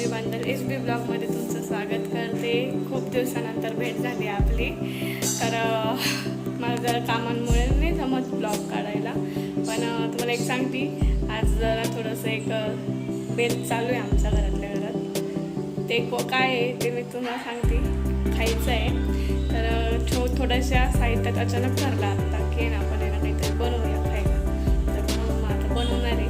मी बांधल SB ब्लॉगमध्ये तुमचं स्वागत करते। खूप दिवसानंतर भेट झाली आपली, तर मला जरा कामांमुळे नाही जमत ब्लॉग काढायला, पण तुम्हाला एक सांगते, आज जरा थोडंसं एक बेत चालू आहे आमच्या घरातल्या घरात। ते काय आहे ते मी तुम्हाला सांगते, खायचं आहे। तर थोड्याशा साहित्यात अचानक ठरला आता की ना आपण याला काहीतरी बनवूया खायला, तर मग आता बनवणार आहे।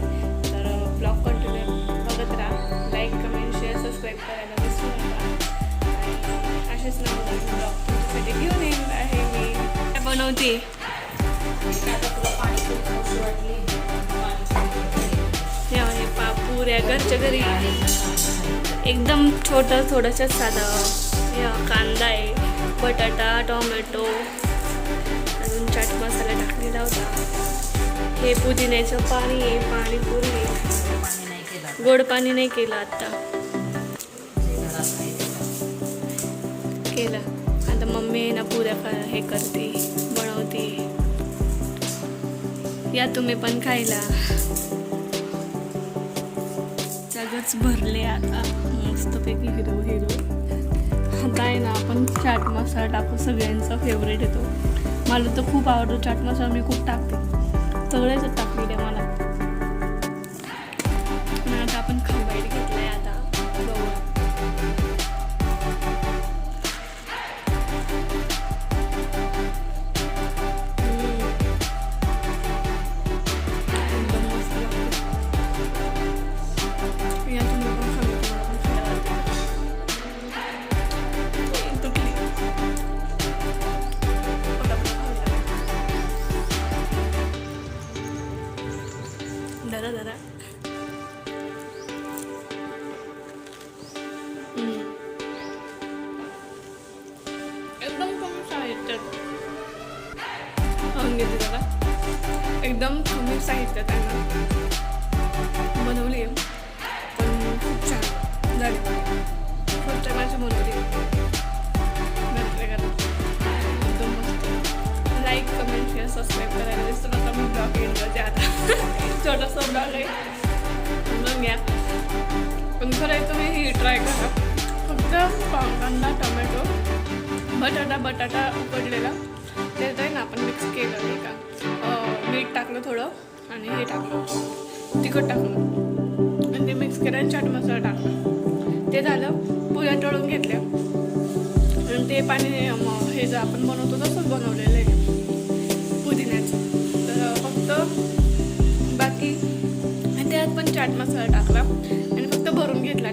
तर ब्लॉग कंटिन्यू बघत राहा, लाईक कमेंट शेअर सबस्क्राईब करायला विसरू नका। आणि असेच नवीन ब्लॉग तुमच्यासाठी घेऊन येणार आहे मी। काय बनवते हे पापूर या घरच्या घरी एकदम छोटं थोडंसं साधं। या कांदा आहे, बटाटा, टोमॅटो, अजून चाट मसाला टाकलेला होता। हे पुदिन्याचं पाणी आहे, पाणीपुरी आहे। गोड पाणी नाही केलं, आता केलं। आता मम्मी ना पुऱ्या हे करते, बनवते, या तुम्ही पण खायला। जगच भरले आता मस्तपैकी हिरो हिरो। आता आहे ना आपण चाट मसाला टाकू, सगळ्यांचा फेवरेट येतो। मला तर खूप आवडतो चाट मसाला, मी खूप टाकते, सगळेच टाकलेले मला। पण आता आपण खांबाईट घेतलाय, आता जरा एकदम कमी साहित्यात एकदम कमी साहित्यात आहे ना बनवली आहे, पण खूप छान झाली। खूप छान बनवली घरातल्या घरात, एकदम मस्त। लाईक कमेंट शेअर सबस्क्राईब करायला विसरू नका। मी ब्लॉग येईल करते आता, छोटासा ब्लॉग आहे, समजून घ्या। पण खरं तुम्ही ही ट्राय करा। फक्त कांदा, टोमॅटो, बटाटा उकडलेला ते आहे ना आपण मिक्स केलं नाही का, मीठ टाकलं थोडं आणि हे टाकलं, तिखट टाकलं आणि ते मिक्स केलं आणि चाट मसाला टाकला। ते झालं, पुऱ्या तळून घेतल्या आणि ते पाणी हे जर आपण बनवतो तसंच बनवलेलं आहे पुदिन्याचं। तर फक्त बाकी त्यात पण चाट मसाला टाकला आणि फक्त भरून घेतला,